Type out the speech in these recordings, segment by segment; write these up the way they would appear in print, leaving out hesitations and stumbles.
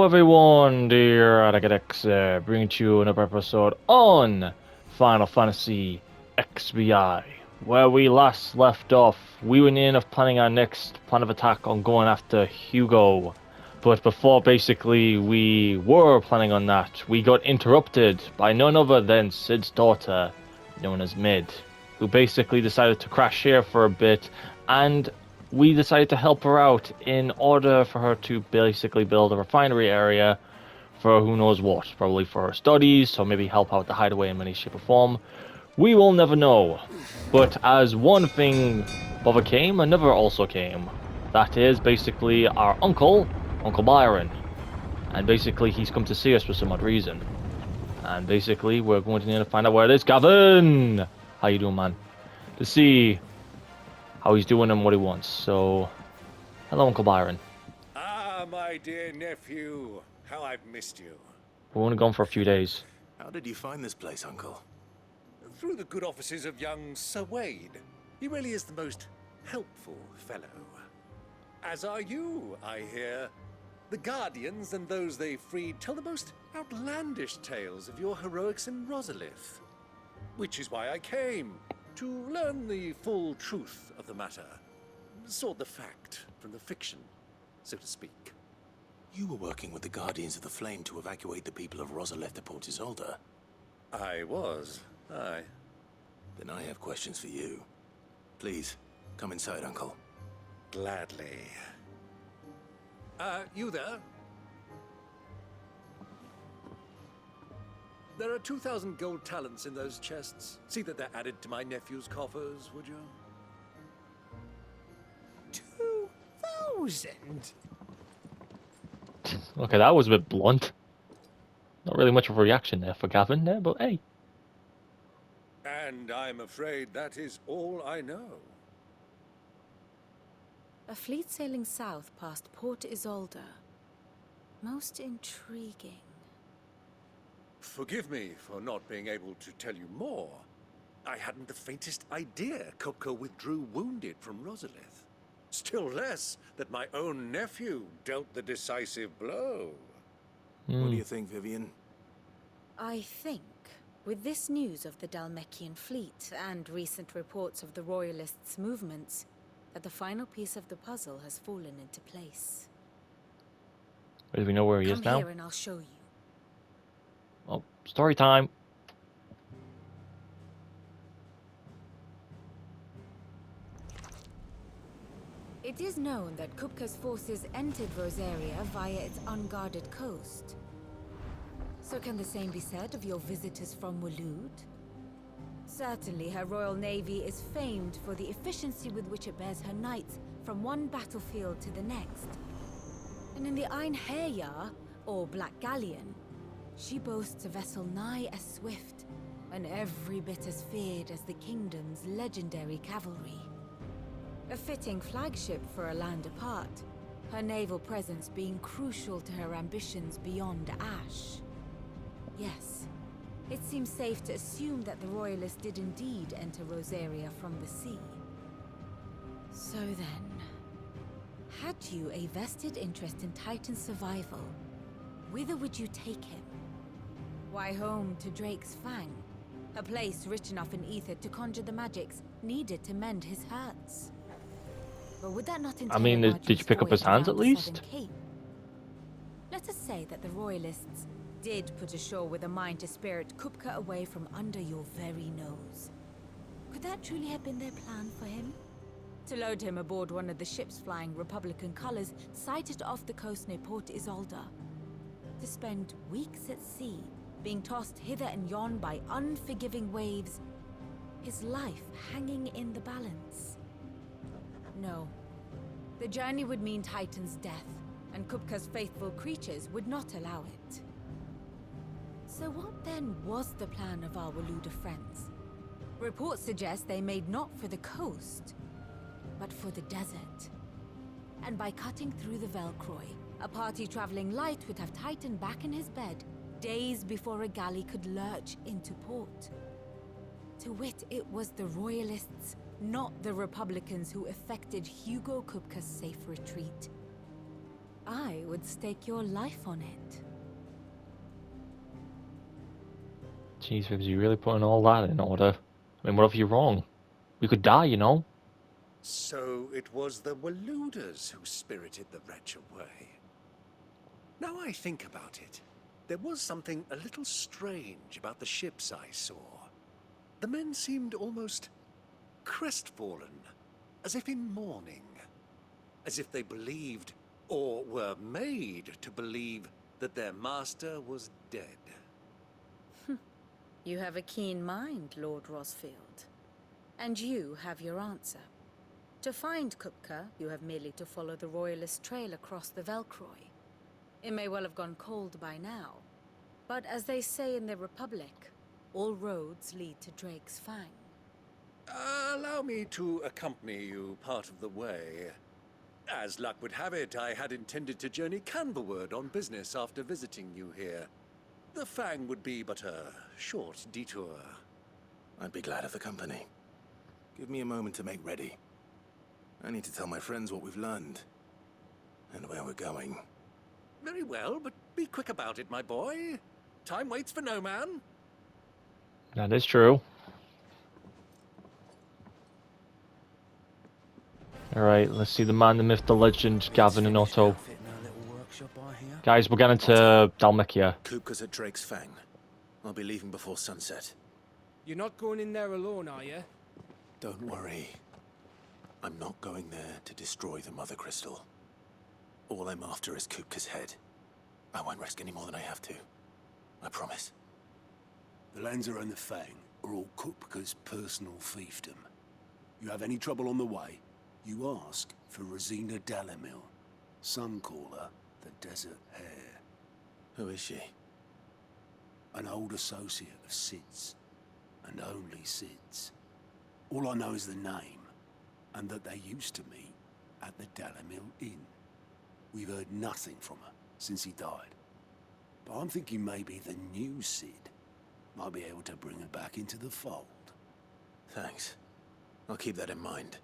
everyone, dear FFXVI, bringing to you another episode on Final Fantasy XVI. Where we last left off, we were in of planning our next plan of attack on going after Hugo. But before basically we were planning on that, we got interrupted by none other than Sid's daughter, known as Mid, who basically decided to crash here for a bit, and we decided to help her out in order for her to basically build a refinery area for who knows what. Probably for her studies, or maybe help out the hideaway in any shape or form. We will never know. But as one thing overcame, another also came. That is basically our uncle, Uncle Byron. And basically he's come to see us for some odd reason. And basically we're going to need to find out where it is. Gavin! How you doing, man? To see how he's doing and what he wants. So, hello, Uncle Byron. Ah, my dear nephew. How I've missed you. We're only gone for a few days. How did you find this place, Uncle? Through the good offices of young Sir Wade. He really is the most helpful fellow. As are you, I hear. The Guardians and those they freed tell the most outlandish tales of your heroics in Rosalith. Which is why I came, to learn the full truth of the matter. Sort the fact from the fiction, so to speak. You were working with the Guardians of the Flame to evacuate the people of Rosalith to Port Isolde. I was, aye. Then I have questions for you. Please, come inside, Uncle. Gladly. You there? There are 2,000 gold talents in those chests. See that they're added to my nephew's coffers, would you? 2,000? Okay, that was a bit blunt. Not really much of a reaction there for Gavin there, but hey. And I'm afraid that is all I know. A fleet sailing south past Port Isolde. Most intriguing. Forgive me for not being able to tell you more. I hadn't the faintest idea Kupka withdrew wounded from Rosalith. Still less that my own nephew dealt the decisive blow. What do you think, Vivian? I think, with this news of the Dalmekian fleet and recent reports of the Royalists' movements, that the final piece of the puzzle has fallen into place. Do we know where he is now? Come here and I'll show you. Oh, story time. It is known that Kupka's forces entered Rosaria via its unguarded coast. So can the same be said of your visitors from Waloed? Certainly her Royal Navy is famed for the efficiency with which it bears her knights from one battlefield to the next. And in the Einherjar, or Black Galleon, she boasts a vessel nigh as swift and every bit as feared as the kingdom's legendary cavalry. A fitting flagship for a land apart, her naval presence being crucial to her ambitions beyond Ash. Yes, it seems safe to assume that the Royalists did indeed enter Rosaria from the sea. So then, had you a vested interest in Titan's survival, whither would you take him? Why, home to Drake's Fang, a place rich enough in ether to conjure the magics needed to mend his hurts. But would that not entail mean, a did you pick up his voyage hands around at the least? Southern Cape? Let us say that the Royalists did put ashore with a mind to spirit Kupka away from under your very nose. Could that truly have been their plan for him? To load him aboard one of the ships flying Republican colors sighted off the coast near Port Isolde. To spend weeks at sea, being tossed hither and yon by unforgiving waves, his life hanging in the balance. No. The journey would mean Titan's death, and Kupka's faithful creatures would not allow it. So what then was the plan of our Waluda friends? Reports suggest they made not for the coast, but for the desert. And by cutting through the Velcroy, a party traveling light would have Titan back in his bed days before a galley could lurch into port. To wit, it was the Royalists, not the Republicans, who effected Hugo Kupka's safe retreat. I would stake your life on it. Jeez, Vibbs, you really putting all that in order? I mean, what if you're wrong? We could die, you know? So it was the Waluders who spirited the wretch away. Now I think about it, there was something a little strange about the ships I saw. The men seemed almost crestfallen, as if in mourning. As if they believed, or were made to believe, that their master was dead. You have a keen mind, Lord Rosfield. And you have your answer. To find Kupka, you have merely to follow the Royalist trail across the Velcroy. It may well have gone cold by now, but as they say in the Republic, all roads lead to Drake's Fang. Allow me to accompany you part of the way. As luck would have it, I had intended to journey Canverward on business after visiting you here. The Fang would be but a short detour. I'd be glad of the company. Give me a moment to make ready. I need to tell my friends what we've learned. And where we're going. Very well, but be quick about it, my boy. Time waits for no man. That is true. Alright, let's see the man, the myth, the legend, Gavin and Otto. Guys, we're getting to Dalmekia. Kupka's at Drake's Fang. I'll be leaving before sunset. You're not going in there alone, are you? Don't worry. I'm not going there to destroy the Mother Crystal. All I'm after is Kupka's head. I won't risk any more than I have to. I promise. The Lancer and the Fang are all Kupka's personal fiefdom. You have any trouble on the way, you ask for Rosina Dalimil. Some call her the Desert Hare. Who is she? An old associate of Sid's, and only Sid's. All I know is the name, and that they used to meet at the Dalimil Inn. We've heard nothing from her since he died. But I'm thinking maybe the new Sid might be able to bring her back into the fold. Thanks. I'll keep that in mind.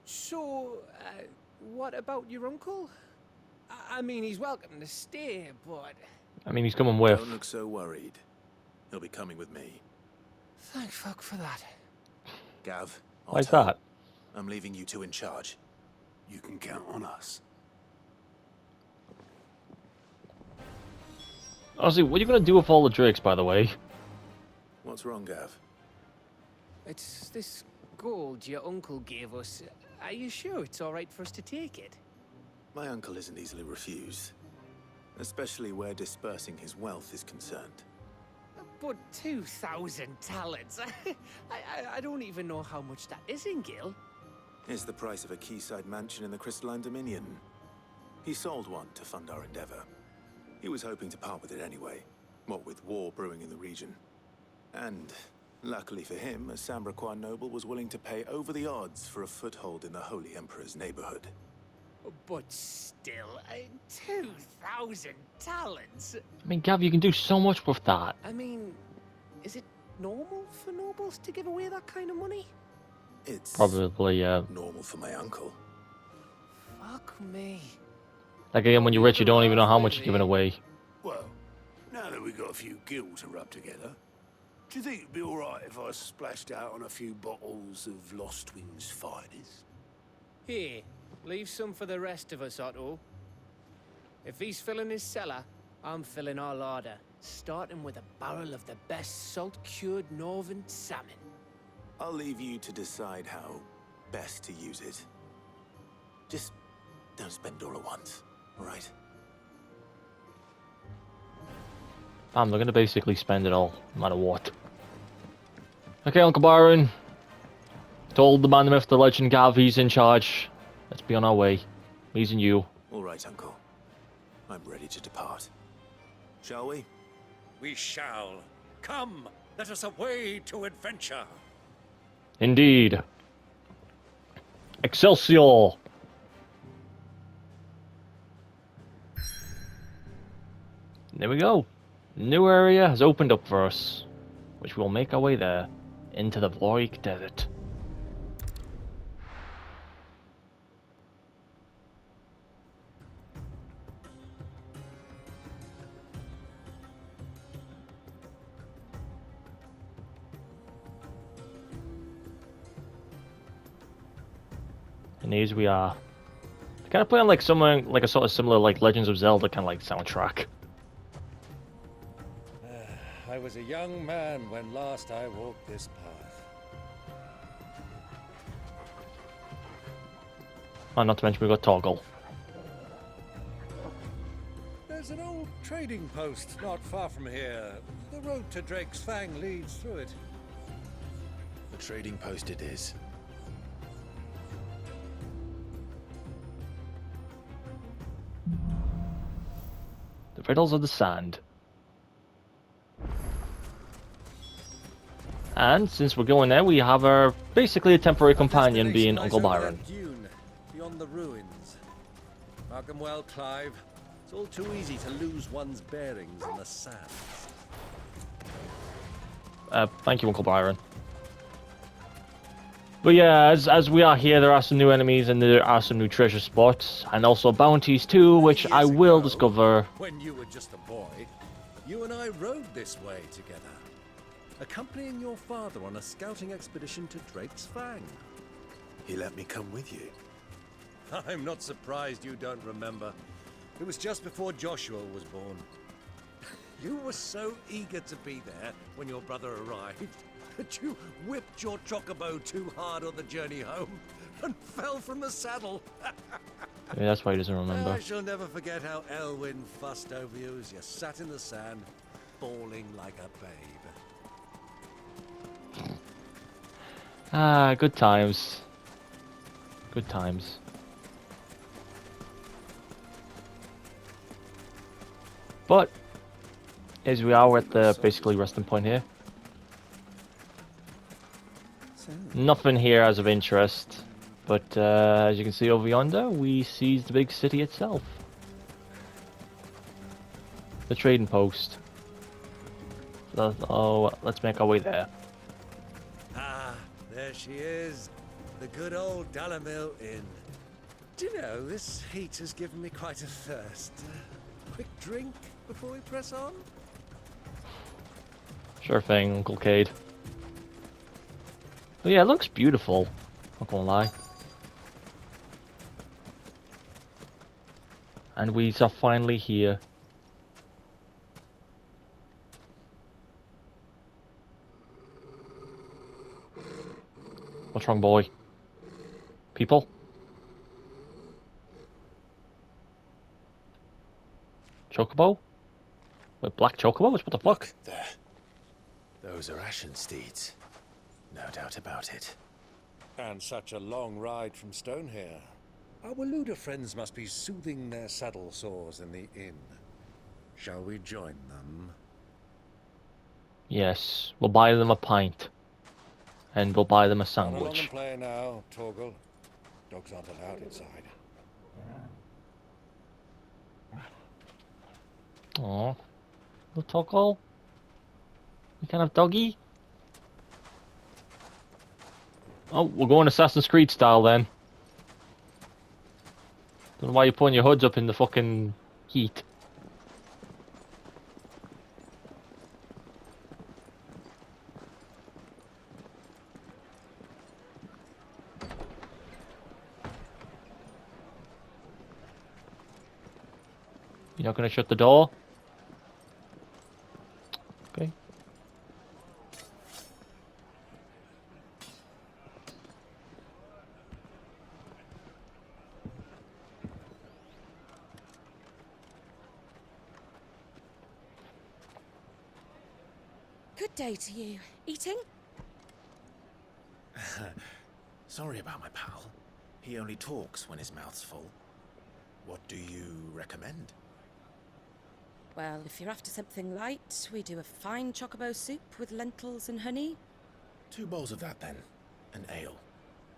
So, what about your uncle? I mean, he's welcome to stay, but... I mean, he's coming with. Don't look so worried. He'll be coming with me. Thank fuck for that. Gav, Why's Otto, that? I'm leaving you two in charge. You can count on us. Honestly, what are you going to do with all the drakes, by the way? What's wrong, Gav? It's this gold your uncle gave us. Are you sure it's all right for us to take it? My uncle isn't easily refused. Especially where dispersing his wealth is concerned. But 2,000 talents. I don't even know how much that is in Gil. It's the price of a quayside mansion in the Crystalline Dominion. He sold one to fund our endeavor. He was hoping to part with it anyway, what with war brewing in the region. And, luckily for him, a Sambraquan noble was willing to pay over the odds for a foothold in the Holy Emperor's neighborhood. But still, 2,000 talents? I mean, Gav, you can do so much with that. I mean, is it normal for nobles to give away that kind of money? It's Probably, yeah. normal for my uncle. Fuck me. Like, again, when you're rich, you don't even know how much you're giving away. Well, now that we've got a few gills to rub together, do you think it'd be alright if I splashed out on a few bottles of Lost Wings Finest? Here, leave some for the rest of us, Otto. If he's filling his cellar, I'm filling our larder, starting with a barrel of the best salt-cured northern salmon. I'll leave you to decide how best to use it. Just don't spend all at once, all right? They're going to basically spend it all, no matter what. Okay, Uncle Byron. Told the man, the myth, the legend, Gav, he's in charge. Let's be on our way. Me's and you. All right, Uncle. I'm ready to depart. Shall we? We shall. Come, let us away to adventure. Indeed. Excelsior! There we go. New area has opened up for us, which we'll make our way there, into the Vloik Desert. And here we are. Kind of playing like something like a sort of similar like Legends of Zelda kind of like soundtrack. I was a young man when last I walked this path. And not to mention we got Toggle. There's an old trading post not far from here. The road to Drake's Fang leads through it. The trading post it is. The Riddles of the Sand. And since we're going there, we have our basically a temporary companion being Uncle Byron. Dune, beyond the ruins. Mark 'em well, Clive. It's all too easy to lose one's bearings in the sands. Thank you, Uncle Byron. But yeah, as we are here, there are some new enemies and there are some new treasure spots, and also bounties too, which I will discover. When you were just a boy, you and I rode this way together, accompanying your father on a scouting expedition to Drake's Fang. He let me come with you. I'm not surprised you don't remember. It was just before Joshua was born. You were so eager to be there when your brother arrived that you whipped your chocobo too hard on the journey home and fell from the saddle. Yeah, that's why he doesn't remember. I shall never forget how Elwyn fussed over you as you sat in the sand, bawling like a babe. Ah, good times. Good times. But as we are at the basically resting point here. Nothing here as of interest, but as you can see over yonder, we see the big city itself. The trading post. So, let's make our way there. Ah, there she is. The good old Dalamil Inn. Do you know, this heat has given me quite a thirst. Quick drink before we press on? Sure thing, Uncle Cade. But yeah, it looks beautiful. Not gonna lie. And we are finally here. What's wrong, boy? People? Chocobo? Wait, black chocobos? What the fuck? Look, there. Those are ashen steeds. No doubt about it. And such a long ride from Stonehair. Our Waluda friends must be soothing their saddle sores in the inn. Shall we join them? Yes, we'll buy them a pint. And we'll buy them a Run along sandwich. and play now, Torgal. Dogs aren't allowed inside. Aw. Little Toggle? We can have doggy? Oh, we're going Assassin's Creed style then. Don't know why you're putting your hoods up in the fucking heat. You're not gonna shut the door? Okay. Good day to you. Eating? Sorry about my pal. He only talks when his mouth's full. What do you recommend? Well, if you're after something light, we do a fine chocobo soup with lentils and honey. 2 bowls of that then. An ale.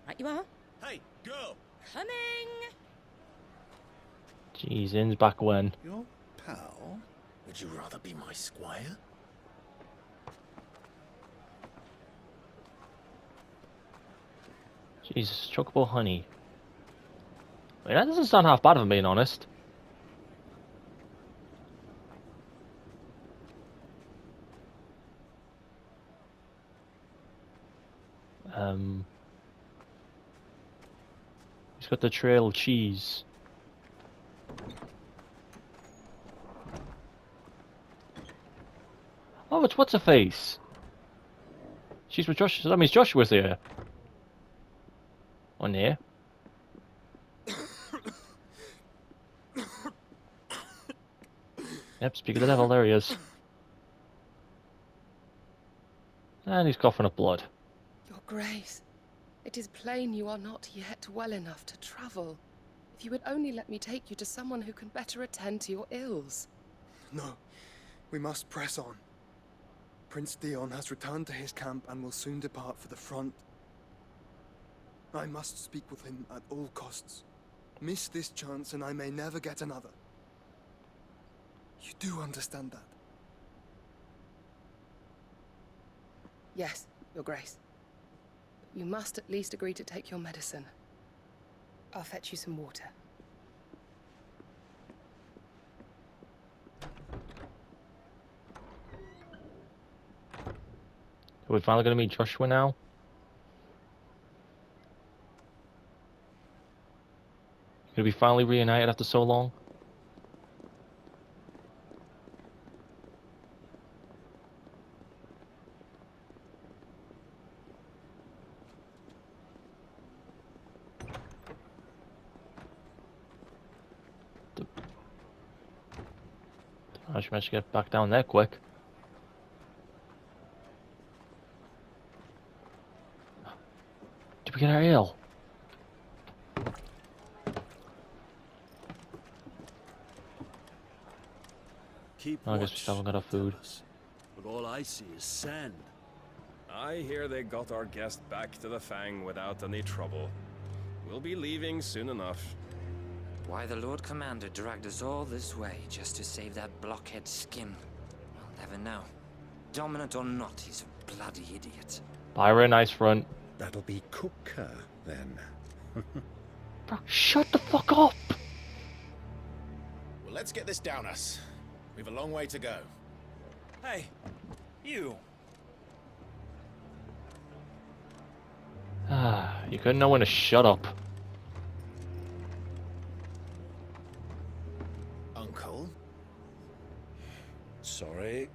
Right you are. Hey, girl! Coming! Jeez, In's back when. Your pal? Would you rather be my squire? Jesus, chocobo honey. I mean, that doesn't sound half bad if I'm being honest. Just got the trail of cheese. Oh, it's what's her face? She's with Joshua. So that means Joshua's here. On here. Yep, speak of the devil, there he is. And he's coughing up blood. Your Grace, it is plain you are not yet well enough to travel. If you would only let me take you to someone who can better attend to your ills. No, we must press on. Prince Dion has returned to his camp and will soon depart for the front. I must speak with him at all costs. Miss this chance and I may never get another. You do understand that? Yes, Your Grace. You must at least agree to take your medicine. I'll fetch you some water. Are we finally going to meet Joshua now? Gonna be finally reunited after so long? I should manage to get back down there quick. Did we get our ale? Keep I guess we watch, still haven't got our they tell food. us. But all I see is sand. I hear they got our guest back to the Fang without any trouble. We'll be leaving soon enough. Why the Lord Commander dragged us all this way just to save that blockhead skin, we'll never know. Dominant or not, he's a bloody idiot. Buy her a nice front. That'll be Cooker, then. Bro, shut the fuck up! Well, let's get this down us. We've a long way to go. Hey, you. Ah, you couldn't know when to shut up. Uncle? Sorry.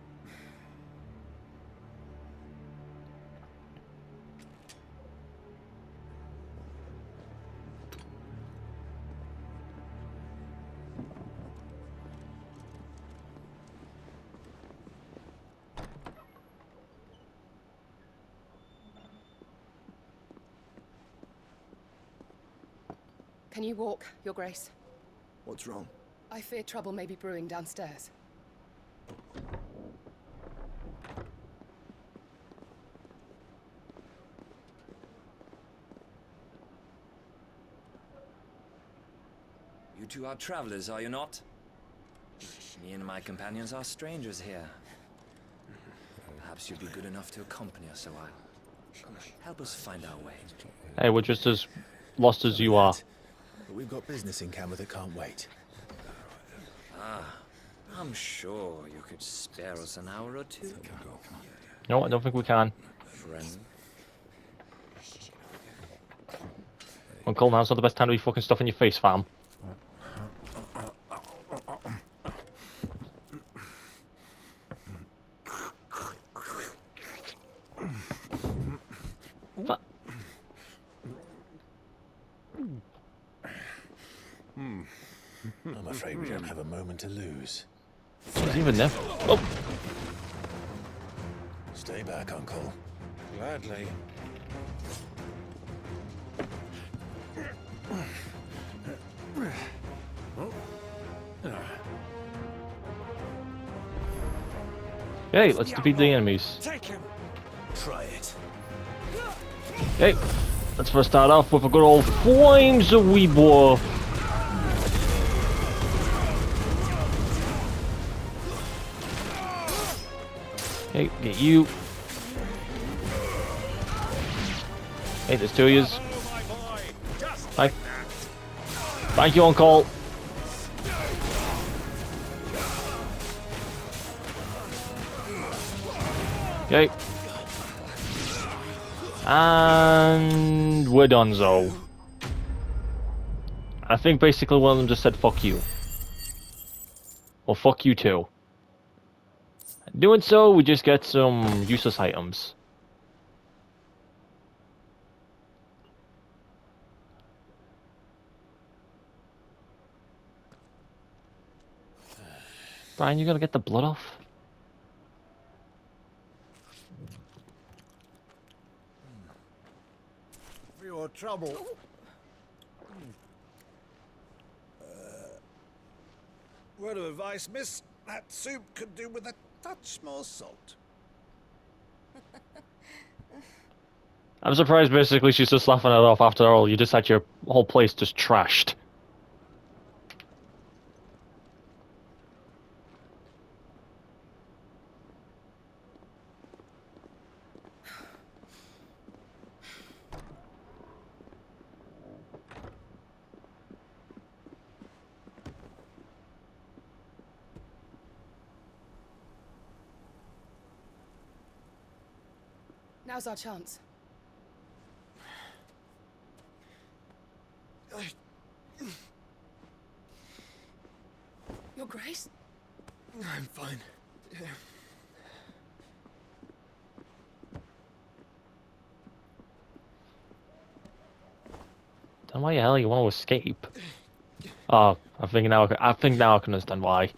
Can you walk, Your Grace? What's wrong? I fear trouble may be brewing downstairs. You two are travelers, are you not? Me and my companions are strangers here. Perhaps you'd be good enough to accompany us a while. Help us find our way. Hey, we're just as lost as you are. But we've got business in camera that can't wait. Ah, I'm sure you could spare us an hour or two. No, I don't think we can. Friend. Uncle, now's not the best time to be fucking stuff in your face, fam. I'm afraid we don't have a moment to lose. He's even there. Oh! Stay back, Uncle. Gladly. Hey, let's defeat the enemies. Take him. Try it. Hey, let's first start off with a good old flames of wee boy. Hey, get you. Hey, there's two of yous. Hi. Thank you, Uncle. Okay. And we're done, so. I think basically one of them just said fuck you. Well, fuck you too. Doing so, we just get some useless items. Brian, you gotta get the blood off? For your trouble. Word of advice, miss. That soup could do with a touch more salt. I'm surprised basically she's just laughing it off after all. You just had your whole place just trashed. Now's our chance. Your Grace? I'm fine. Yeah. Then why the hell you want to escape? Oh, I think now I can understand why.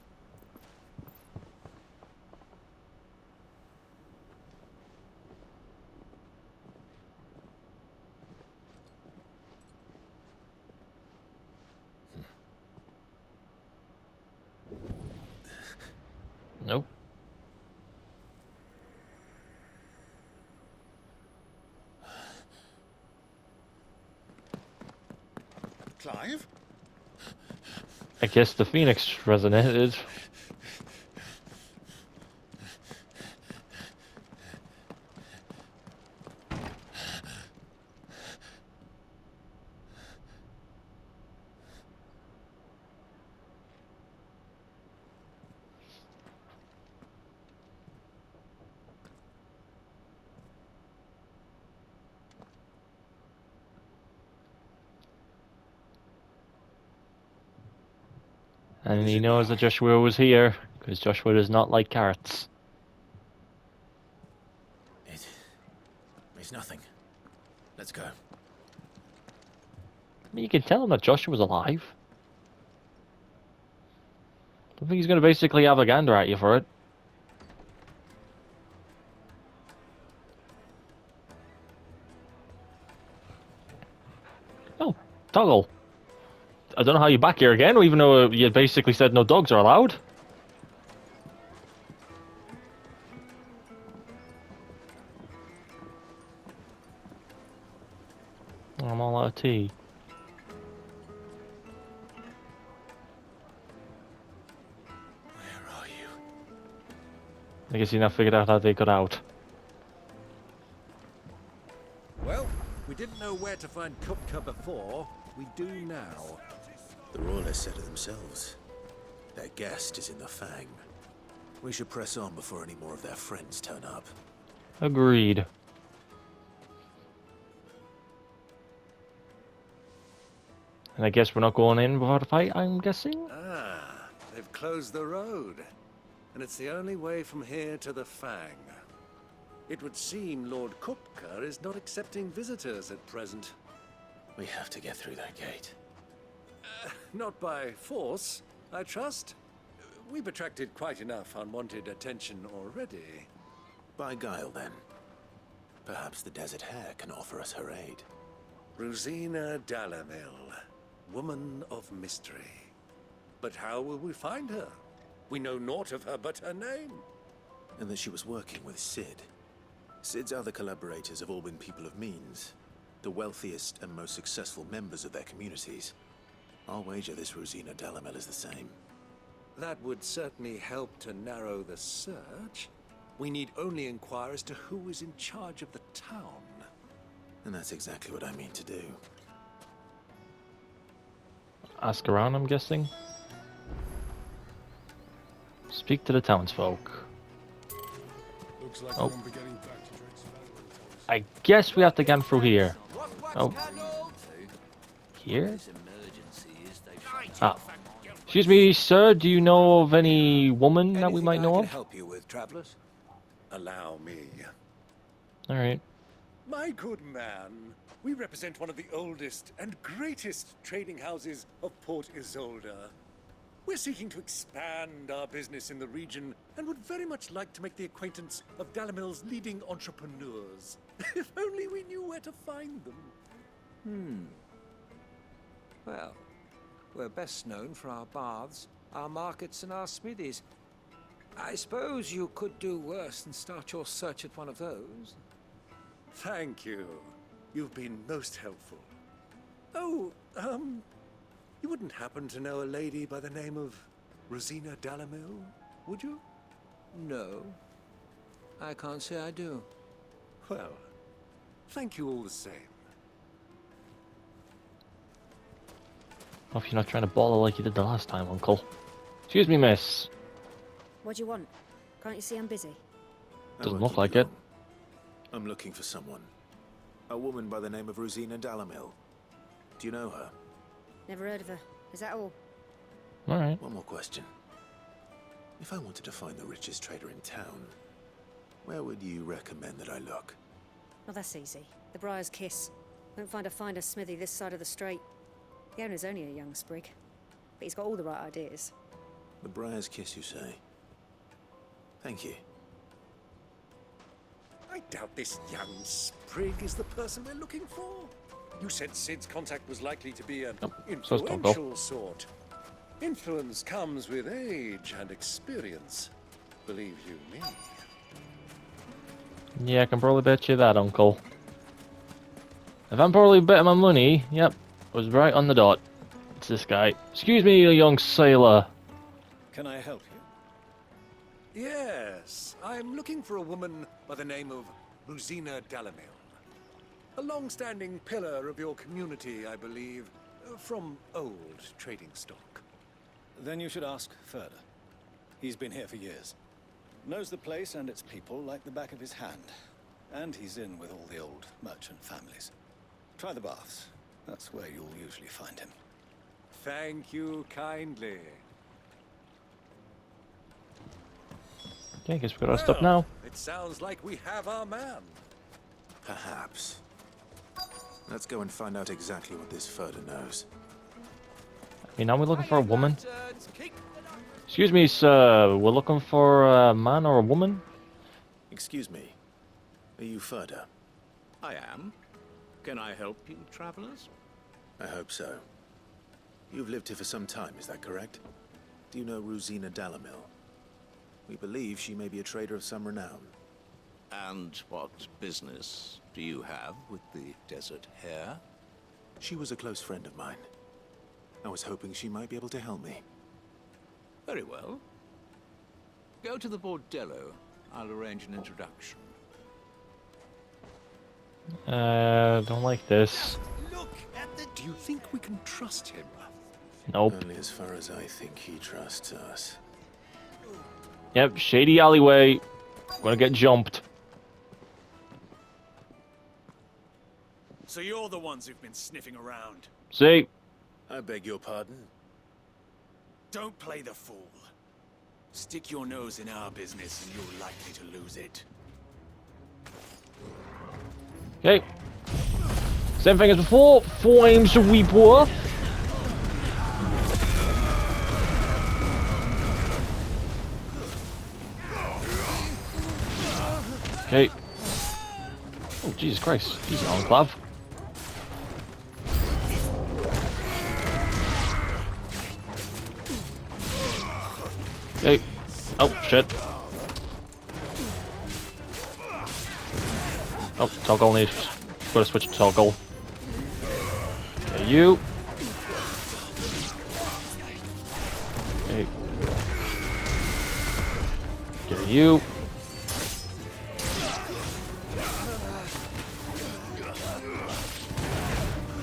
Nope. Clive? I guess the Phoenix resonated. And he knows that Joshua was here, because Joshua does not like carrots. It's nothing. Let's go. I mean, you can tell him that Joshua's alive. I think he's going to basically have a gander at you for it. Oh, Toggle. I don't know how you're back here again, even though you basically said no dogs are allowed. I'm all out of tea. Where are you? I guess you now figured out how they got out. Well, we didn't know where to find Kupka before. We do now. The Royalists said it themselves. Their guest is in the Fang. We should press on before any more of their friends turn up. Agreed. And I guess we're not going in without a fight, I'm guessing? Ah, they've closed the road. And it's the only way from here to the Fang. It would seem Lord Kupka is not accepting visitors at present. We have to get through that gate. Not by force, I trust. We've attracted quite enough unwanted attention already. By guile, then. Perhaps the Desert Hare can offer us her aid. Rosina Dalamil, woman of mystery. But how will we find her? We know naught of her but her name. And that she was working with Sid. Sid's other collaborators have all been people of means. The wealthiest and most successful members of their communities. I'll wager this Rosina Dalamil is the same. That would certainly help to narrow the search. We need only inquire as to who is in charge of the town. And that's exactly what I mean to do. Ask around, I'm guessing? Speak to the townsfolk. Looks like Oh. we won't be getting back to Drake's Ferry anytime soon. I guess we have to get through here. Oh. Here? Ah. Excuse me, sir, do you know of any woman that we Anything might I know can of? help you with, travelers? Allow me. Alright. My good man, we represent one of the oldest and greatest trading houses of Port Isolde. We're seeking to expand our business in the region and would very much like to make the acquaintance of Dalamil's leading entrepreneurs. If only we knew where to find them. Well, we're best known for our baths, our markets, and our smithies. I suppose you could do worse than start your search at one of those. Thank you. You've been most helpful. Oh, you wouldn't happen to know a lady by the name of Rosina Dalamil, would you? No, I can't say I do. Well, thank you all the same. Hope you're not trying to bother like you did the last time, Uncle. Excuse me, miss. What do you want? Can't you see I'm busy? Doesn't look like it. I'm looking for someone. A woman by the name of Rosina Dalamil. Do you know her? Never heard of her. Is that all? Alright. One more question. If I wanted to find the richest trader in town, where would you recommend that I look? Oh, that's easy. The Briar's Kiss. Won't find a finer smithy this side of the strait. The owner's only a young sprig, but he's got all the right ideas. The Briar's Kiss, you say? Thank you. I doubt this young sprig is the person we're looking for. You said Sid's contact was likely to be an influential sort. Influence comes with age and experience. Believe you me. Yeah, I can probably bet you that, Uncle. If I'm probably betting my money, yep, was right on the dot. It's this guy. Excuse me, you young sailor. Can I help you? Yes, I'm looking for a woman by the name of Rosina Dalamil. A long-standing pillar of your community, I believe, from old trading stock. Then you should ask Furder. He's been here for years. Knows the place and its people like the back of his hand. And he's in with all the old merchant families. Try the baths. That's where you'll usually find him. Thank you kindly. Okay, guess we got our stuff now. It sounds like we have our man. Perhaps. Let's go and find out exactly what this Furder knows. I mean, are we looking for a woman? Excuse me, sir. We're looking for a man or a woman? Excuse me. Are you Furder? I am. Can I help you, travelers? I hope so. You've lived here for some time, is that correct? Do you know Rosina Dalamil? We believe she may be a trader of some renown. And what business do you have with the desert hare? She was a close friend of mine. I was hoping she might be able to help me. Very well. Go to the bordello. I'll arrange an introduction. Don't like this. Look at the... Do you think we can trust him? Nope. Only as far as I think he trusts us. Yep, shady alleyway. Gonna get jumped. So you're the ones who've been sniffing around. See? I beg your pardon? Don't play the fool. Stick your nose in our business and you're likely to lose it. Okay. Same thing as before. Flames sweeper. Okay. Oh, Jesus Christ. Easy on, Clav. Okay. Oh, shit. Oh, toggle needs. Gotta switch to toggle. Okay, you. Okay. Get you.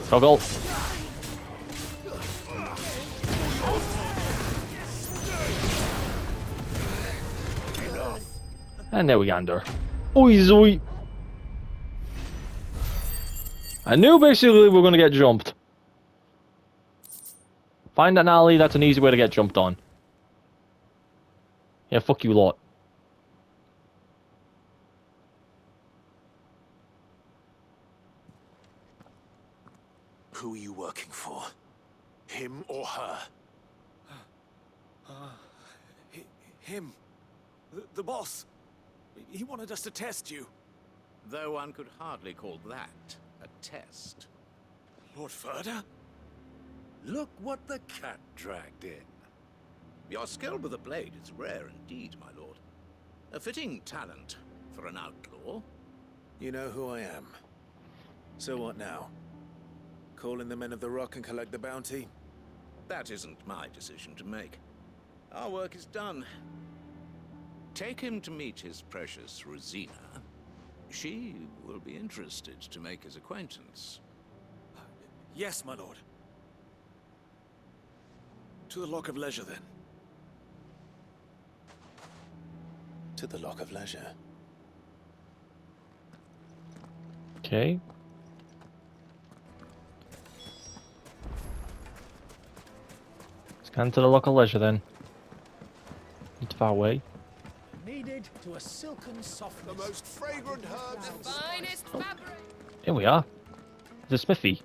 Toggle. And there we gander. Oi, I knew basically we were gonna get jumped. Find an alley, that's an easy way to get jumped on. Yeah, fuck you lot. Who are you working for? Him or her? Him. The boss. He wanted us to test you. Though one could hardly call that a test. Lord Ferda? Look what the cat dragged in. Your skill with the blade is rare indeed, my lord. A fitting talent for an outlaw. You know who I am. So what now? Call in the Men of the Rock and collect the bounty? That isn't my decision to make. Our work is done. Take him to meet his precious Rosina. She will be interested to make his acquaintance. Yes, my lord. To the Lock of Leisure, then. To the Lock of Leisure. Okay. Scan to the Lock of Leisure then. It's far away. Needed to a silken softness. The most fragrant herbs. The finest fabric. Here we are. The smithy.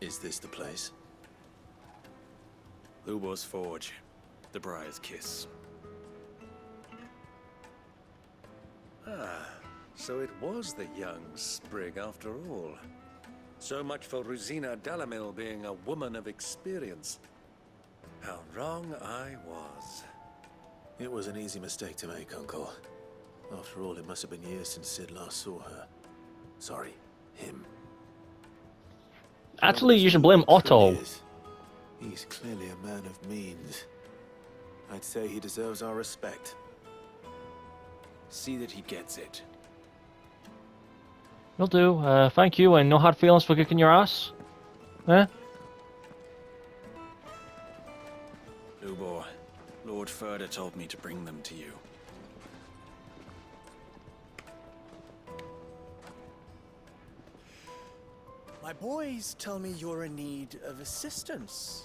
Is this the place? Lubo's Forge. The Briar's Kiss. Ah, so it was the young sprig after all. So much for Rosina Dalamil being a woman of experience. How wrong I was. It was an easy mistake to make, Uncle. After all, it must have been years since Sid last saw her. Sorry, him. Actually, you should blame Otto. He's clearly a man of means. I'd say he deserves our respect. See that he gets it. Will do. Thank you, and no hard feelings for kicking your ass. Eh? Lubo, Lord Ferda told me to bring them to you. My boys tell me you're in need of assistance.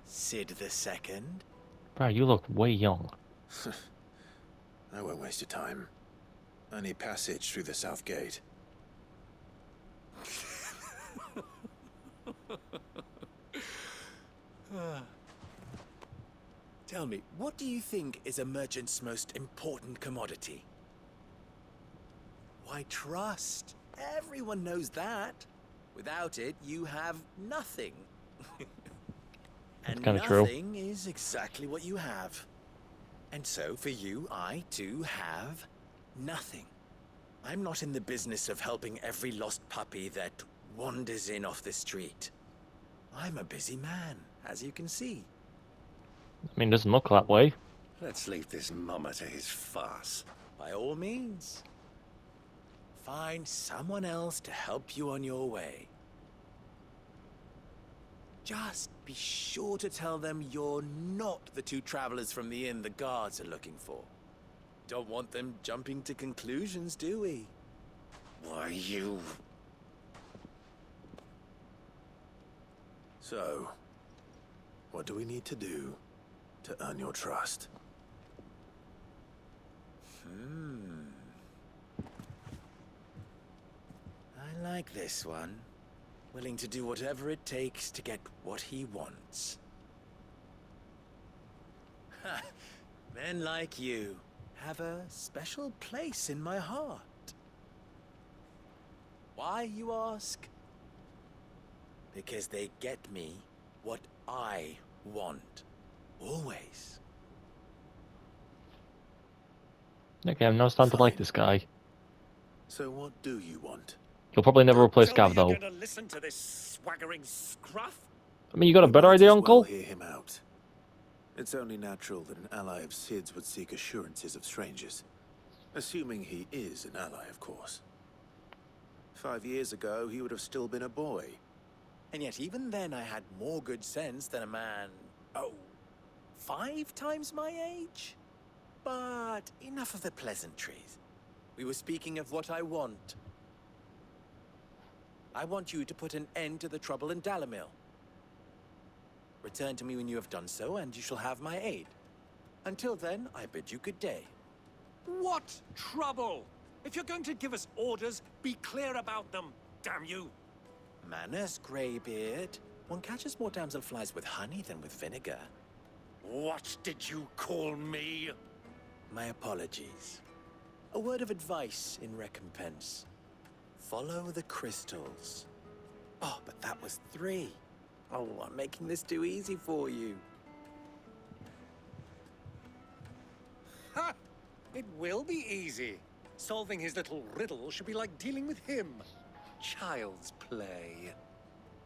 Sid the Second. Bro, you look way young. I won't waste your time. I need passage through the south gate. Tell me, what do you think is a merchant's most important commodity? Why, trust. Everyone knows that. Without it, you have nothing. And nothing is exactly what you have. And so, for you, I, too, have nothing. I'm not in the business of helping every lost puppy that wanders in off the street. I'm a busy man, as you can see. I mean, it doesn't look that way. Let's leave this mummer to his farce. By all means. Find someone else to help you on your way. Just be sure to tell them you're not the two travelers from the inn the guards are looking for. Don't want them jumping to conclusions, do we? Why, you... So, what do we need to do to earn your trust? I like this one. Willing to do whatever it takes to get what he wants. Ha! Men like you have a special place in my heart. Why, you ask? Because they get me what I want. Always. Okay, I'm not starting to like this guy. So what do you want? You'll probably never replace Gav, though. You're gonna listen to this swaggering scruff? I mean, you got a better idea, Uncle? Hear him out. It's only natural that an ally of Sid's would seek assurances of strangers. Assuming he is an ally, of course. 5 years ago, he would have still been a boy. And yet even then I had more good sense than a man, 5 times my age? But enough of the pleasantries. We were speaking of what I want. I want you to put an end to the trouble in Dalamil. Return to me when you have done so, and you shall have my aid. Until then, I bid you good day. What trouble? If you're going to give us orders, be clear about them, damn you! Manners, Greybeard. One catches more damselflies with honey than with vinegar. What did you call me? My apologies. A word of advice in recompense. Follow the crystals. Oh, but that was 3. Oh, I'm making this too easy for you. Ha! It will be easy. Solving his little riddle should be like dealing with him. Child's play.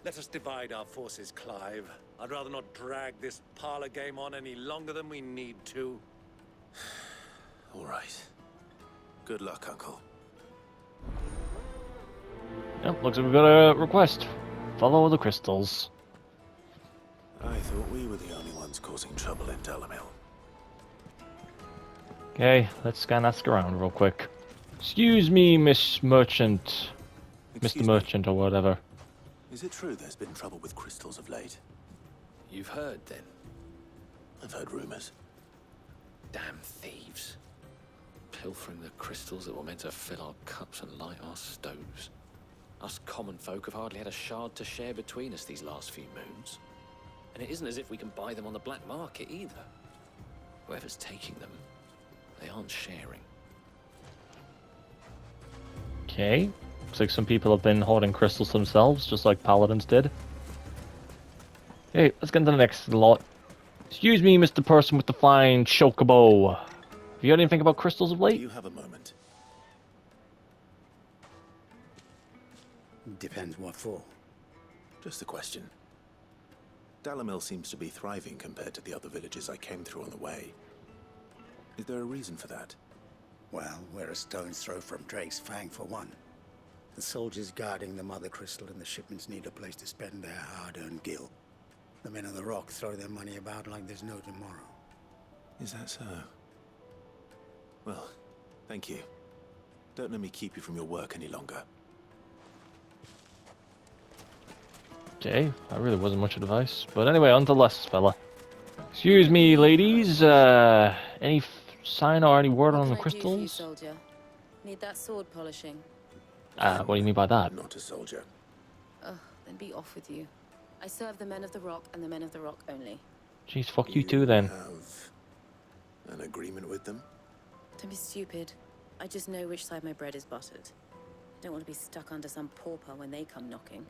Let us divide our forces, Clive. I'd rather not drag this parlor game on any longer than we need to. All right. Good luck, Uncle. Yep, looks like we've got a request. Follow the crystals. I thought we were the only ones causing trouble in Dalamil. Okay, let's ask around real quick. Excuse me, Miss Merchant. Mr. Merchant or whatever. Is it true there's been trouble with crystals of late? You've heard, then? I've heard rumors. Damn thieves. Pilfering the crystals that were meant to fill our cups and light our stoves. Us common folk have hardly had a shard to share between us these last few moons. And it isn't as if we can buy them on the black market either. Whoever's taking them, they aren't sharing. Okay. Looks like some people have been hoarding crystals themselves, just like paladins did. Okay, let's get into the next lot. Excuse me, Mr. Person with the fine chocobo. Have you heard anything about crystals of late? Do you have a moment? Depends what for. Just a question. Dalamil seems to be thriving compared to the other villages I came through on the way. Is there a reason for that? Well, we're a stone's throw from Drake's Fang for one. The soldiers guarding the Mother Crystal and the shipments need a place to spend their hard-earned gil. The men of the Rock throw their money about like there's no tomorrow. Is that so? Well, thank you. Don't let me keep you from your work any longer. Okay, that really wasn't much advice. But anyway, on to the last fella. Excuse me, ladies. Any sign or any word on the crystals? Soldier? Need that sword polishing? What do you mean by that? Not a soldier. Ugh, then be off with you. I serve the men of the Rock and the men of the Rock only. Jeez, fuck you too then. Have an agreement with them? Don't be stupid. I just know which side my bread is buttered. Don't want to be stuck under some pauper when they come knocking.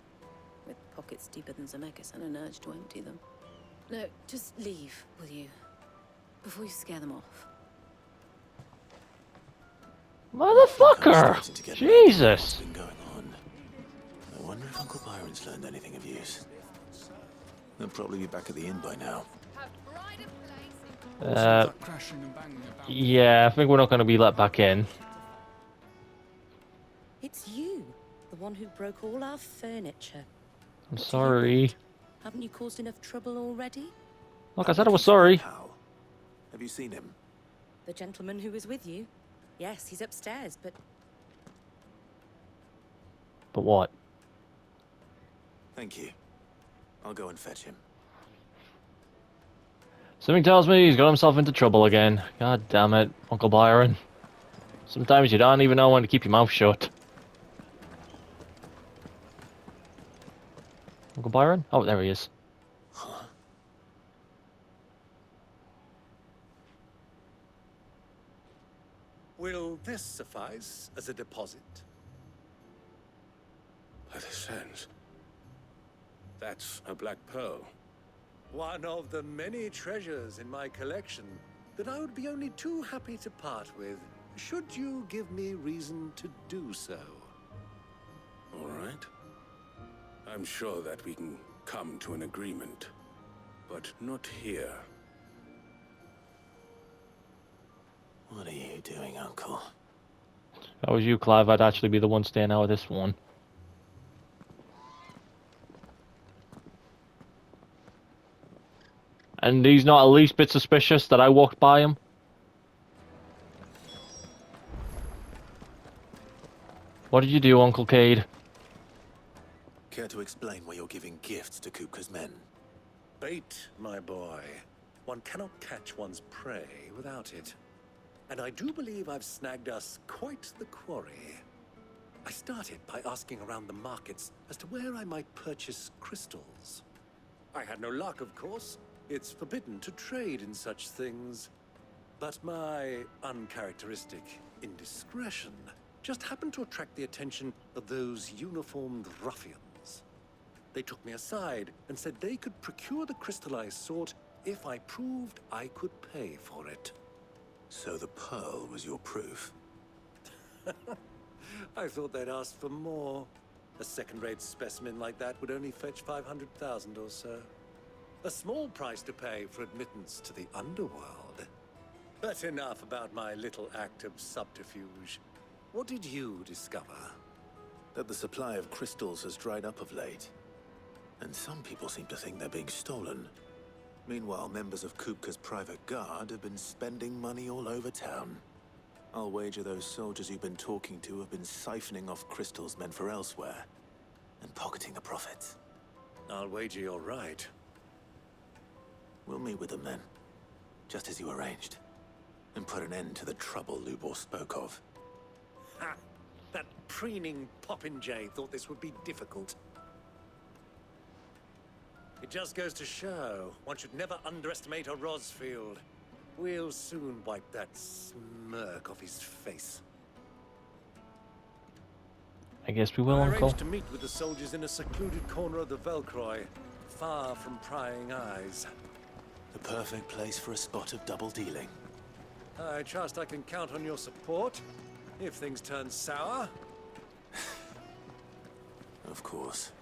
With pockets deeper than Zemeckis and an urge to empty them. No, just leave, will you? Before you scare them off. Motherfucker! Jesus! Been going on. I wonder if Uncle Byron's learned anything of use. They'll probably be back at the inn by now. Yeah, I think we're not going to be let back in. It's you, the one who broke all our furniture. I'm sorry. Haven't you caused enough trouble already? Look, I said I was sorry. Have you seen him? The gentleman who was with you? Yes, he's upstairs, but... But what? Thank you. I'll go and fetch him. Something tells me he's got himself into trouble again. God damn it, Uncle Byron. Sometimes you don't even know when to keep your mouth shut. Uncle Byron? Oh, there he is. Will this suffice as a deposit? By the sands. That's a black pearl. One of the many treasures in my collection that I would be only too happy to part with, should you give me reason to do so. All right. I'm sure that we can come to an agreement, but not here. What are you doing, Uncle? If I was you, Clive, I'd actually be the one staying out of this one. And he's not at least bit suspicious that I walked by him? What did you do, Uncle Cade? Care to explain why you're giving gifts to Kupka's men? Bait, my boy. One cannot catch one's prey without it. And I do believe I've snagged us quite the quarry. I started by asking around the markets as to where I might purchase crystals. I had no luck, of course. It's forbidden to trade in such things. But my uncharacteristic indiscretion just happened to attract the attention of those uniformed ruffians. They took me aside and said they could procure the crystal I sought if I proved I could pay for it. So the pearl was your proof? I thought they'd asked for more. A second-rate specimen like that would only fetch 500,000 or so. A small price to pay for admittance to the underworld. But enough about my little act of subterfuge. What did you discover? That the supply of crystals has dried up of late. And some people seem to think they're being stolen. Meanwhile, members of Kupka's private guard have been spending money all over town. I'll wager those soldiers you've been talking to have been siphoning off crystals meant for elsewhere, and pocketing the profits. I'll wager you're right. We'll meet with them then, just as you arranged, and put an end to the trouble Lubor spoke of. Ha! That preening popinjay thought this would be difficult. It just goes to show, one should never underestimate a Rosfield. We'll soon wipe that smirk off his face. I guess we will, I Uncle. arranged to meet with the soldiers in a secluded corner of the Velcroy, far from prying eyes. The perfect place for a spot of double dealing. I trust I can count on your support, if things turn sour. Of course.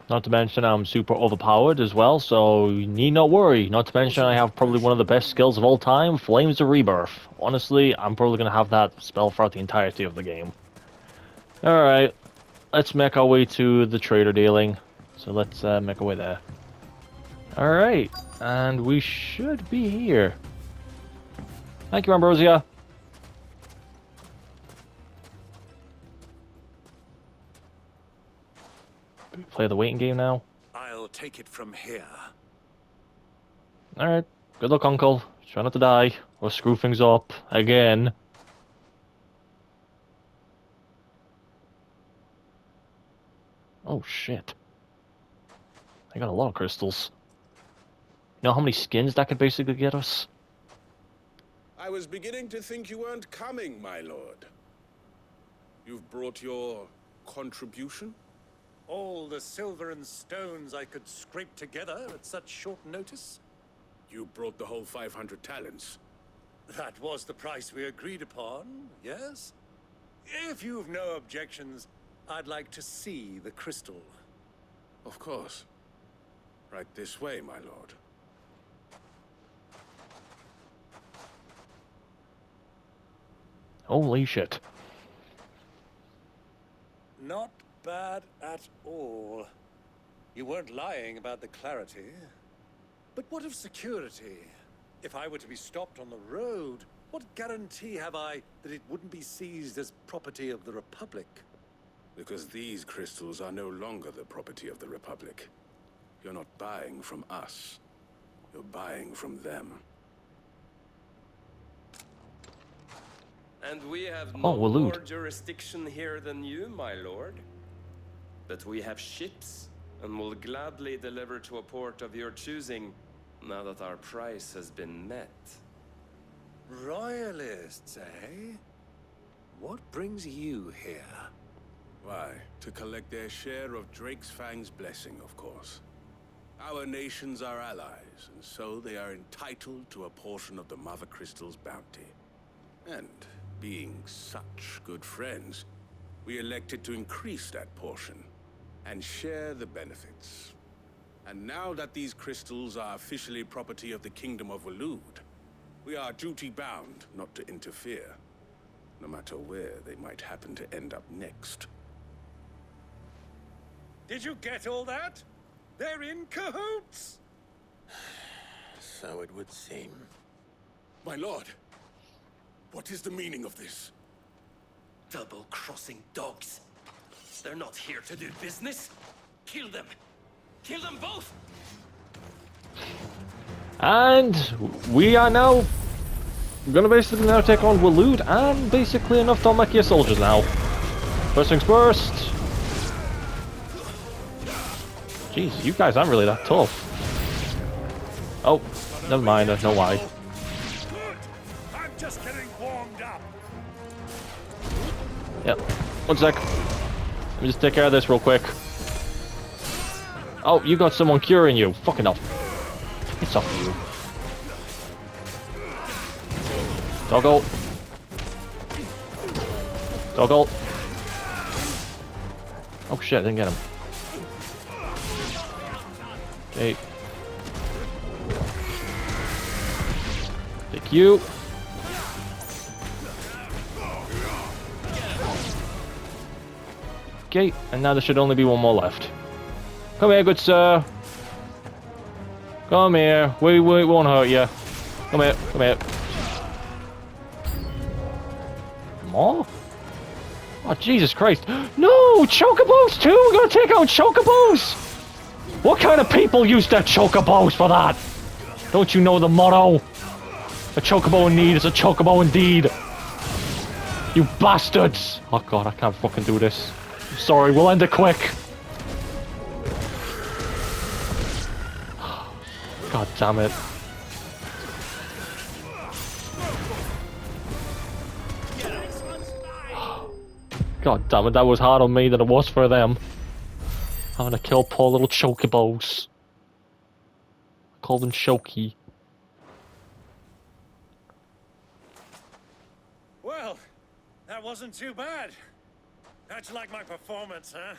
Not to mention I'm super overpowered as well, so you need not worry. Not to mention I have probably one of the best skills of all time, Flames of Rebirth. Honestly, I'm probably going to have that spell throughout the entirety of the game. Alright, let's make our way to the trader dealing. So let's make our way there. Alright, and we should be here. Thank you, Ambrosia. Play the waiting game now. I'll take it from here. Alright, good luck, Uncle. Try not to die, or screw things up again. Oh shit. I got a lot of crystals. You know how many skins that could basically get us? I was beginning to think you weren't coming, my lord. You've brought your contribution? All the silver and stones I could scrape together at such short notice? You brought the whole 500 talents. That was the price we agreed upon, yes? If you've no objections, I'd like to see the crystal. Of course. Right this way, my lord. Holy shit. Not bad at all. You weren't lying about the clarity. But what of security? If I were to be stopped on the road, what guarantee have I that it wouldn't be seized as property of the Republic? Because these crystals are no longer the property of the Republic. You're not buying from us. You're buying from them. And we have no Walud. more jurisdiction here than you, my lord. But we have ships, and will gladly deliver to a port of your choosing, now that our price has been met. Royalists, eh? What brings you here? Why, to collect their share of Drake's Fang's blessing, of course. Our nations are allies, and so they are entitled to a portion of the Mother Crystal's bounty. And being such good friends, we elected to increase that portion and share the benefits. And now that these crystals are officially property of the Kingdom of Walud, we are duty-bound not to interfere, no matter where they might happen to end up next. Did you get all that? They're in cahoots! So it would seem. My lord, what is the meaning of this? Double-crossing dogs. They're not here to do business. Kill them! Kill them both! And we are now gonna basically now take on Waloed and basically enough Dhalmekia soldiers now. First things first. Jeez, you guys aren't really that tough. Oh, never mind, I know why. I'm just getting warmed up. Yep, one sec. Let me just take care of this real quick. Oh, you got someone curing you. Fucking hell. It's off you. Doggo. Doggo. Oh shit, I didn't get him. Okay. Take you. Okay, and now there should only be one more left. Come here, good sir. Come here. We won't hurt you. Come here, come here. More? Oh, Jesus Christ. No! Chocobos too! We're gonna take out chocobos! What kind of people use their chocobos for that? Don't you know the motto? A chocobo in need is a chocobo indeed. You bastards! Oh god, I can't fucking do this. I'm sorry, we'll end it quick. God damn it. God damn it, that was harder on me than it was for them. Having to kill poor little chocobos. I call them Shoki. Well, that wasn't too bad. How'd you like my performance, huh?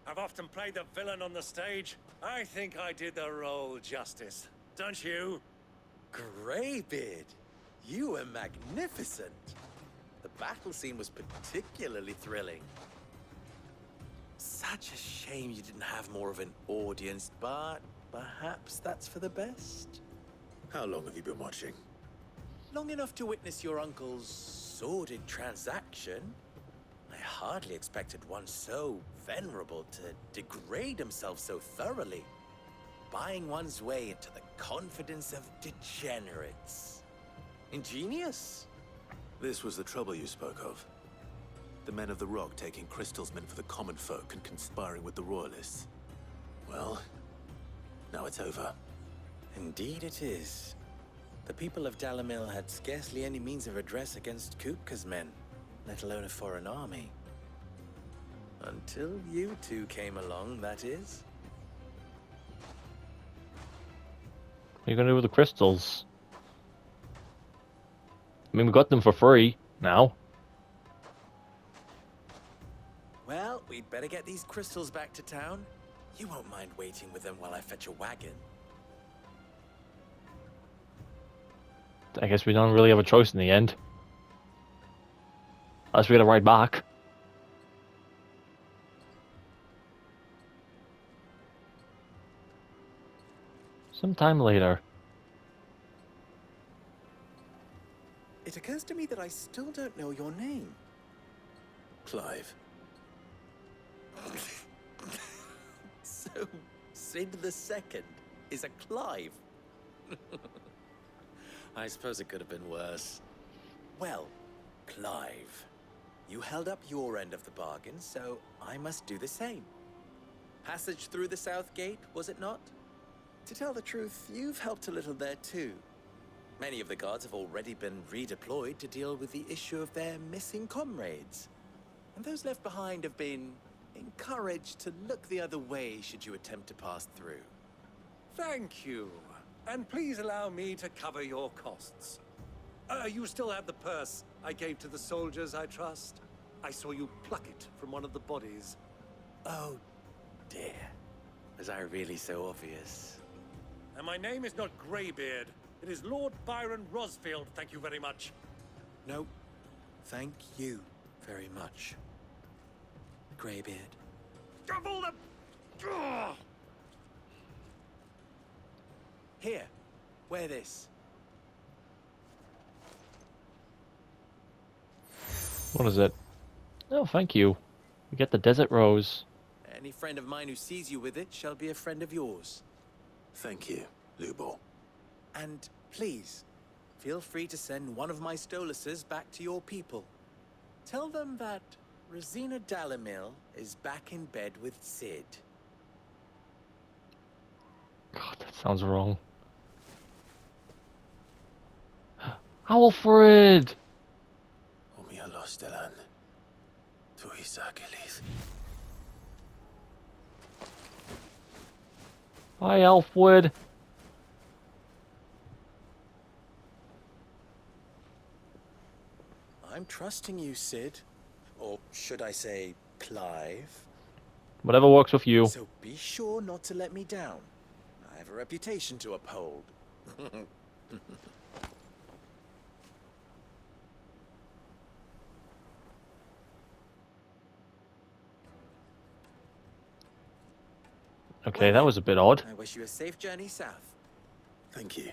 I've often played the villain on the stage. I think I did the role justice. Don't you? Greybeard, you were magnificent. The battle scene was particularly thrilling. Such a shame you didn't have more of an audience, but perhaps that's for the best. How long have you been watching? Long enough to witness your uncle's sordid transaction. I hardly expected one so venerable to degrade himself so thoroughly, buying one's way into the confidence of degenerates. Ingenious. This was the trouble you spoke of. The men of the Rock taking crystals meant for the common folk and conspiring with the Royalists. Well, now it's over. Indeed it is. The people of Dalamil had scarcely any means of redress against Kupka's men, let alone a foreign army. Until you two came along, that is. What are you gonna do with the crystals? I mean, we got them for free now. Well, we'd better get these crystals back to town. You won't mind waiting with them while I fetch a wagon. I guess we don't really have a choice in the end. Unless we gotta ride back. Sometime later. It occurs to me that I still don't know your name. Clive. So, Sid the Second is a Clive. I suppose it could have been worse. Well, Clive, you held up your end of the bargain, so I must do the same. Passage through the South Gate, was it not? To tell the truth, you've helped a little there too. Many of the guards have already been redeployed to deal with the issue of their missing comrades. And those left behind have been encouraged to look the other way should you attempt to pass through. Thank you. And please allow me to cover your costs. You still have the purse I gave to the soldiers, I trust? I saw you pluck it from one of the bodies. Oh, dear. Was I really so obvious? And my name is not Greybeard. It is Lord Byron Rosfield, thank you very much. No, thank you very much, Greybeard. Of all the... Ugh! Here, wear this. What is it? Oh, thank you. We get the Desert Rose. Any friend of mine who sees you with it shall be a friend of yours. Thank you, Lubor. And please, feel free to send one of my Stoluses back to your people. Tell them that Rosina Dalamil is back in bed with Sid. God, that sounds wrong. Alfred! Umialos Delan. Tuisakelis. Hi, Alfred. I'm trusting you, Sid. Or should I say, Clive? Whatever works with you. So be sure not to let me down. I have a reputation to uphold. Okay, that was a bit odd. I wish you a safe journey south. Thank you.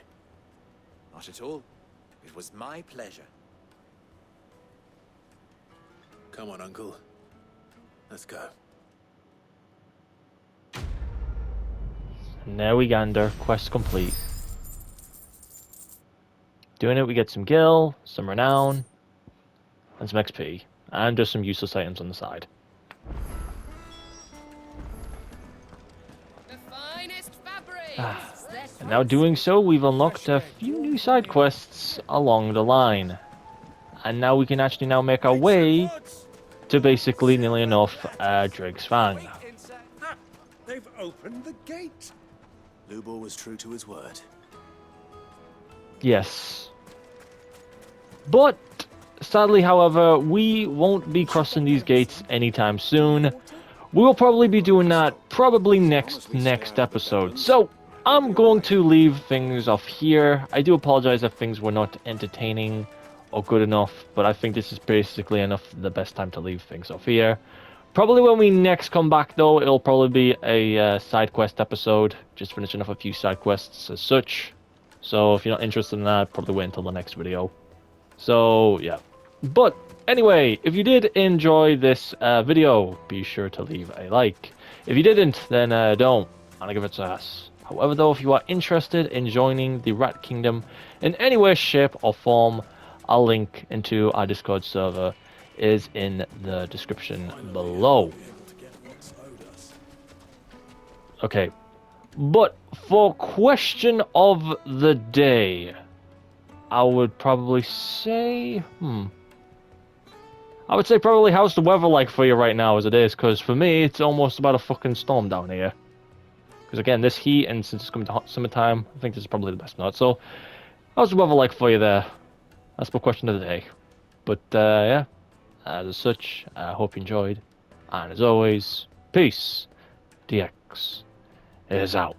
Not at all. It was my pleasure. Come on, Uncle. Let's go. And there we gander. Quest complete. Doing it, we get some gil, some renown, and some XP. And just some useless items on the side. And now doing so, we've unlocked a few new side quests along the line. And now we can actually now make our way to basically nearly enough Drake's Fang. They've opened the gate. Lubor was true to his word. Yes. But, sadly, however, we won't be crossing these gates anytime soon. We'll probably be doing that probably next episode. So, I'm going to leave things off here. I do apologize if things were not entertaining or good enough, but I think this is basically the best time to leave things off here. Probably when we next come back, though, it'll probably be a side quest episode, just finishing off a few side quests as such. So if you're not interested in that, probably wait until the next video. So, yeah. But, anyway, if you did enjoy this video, be sure to leave a like. If you didn't, then don't, and give it a ass. However, though, if you are interested in joining the Rat Kingdom in any way, shape, or form, I'll link into our Discord server is in the description below. Okay, but for question of the day, I would probably say, I would say probably how's the weather like for you right now as it is, because for me, it's almost about a fucking storm down here. Because again, this heat, and since it's coming to hot summertime, I think this is probably the best note. So, how's the weather like for you there? That's my question of the day. But, yeah, as such, I hope you enjoyed. And as always, peace. DX is out.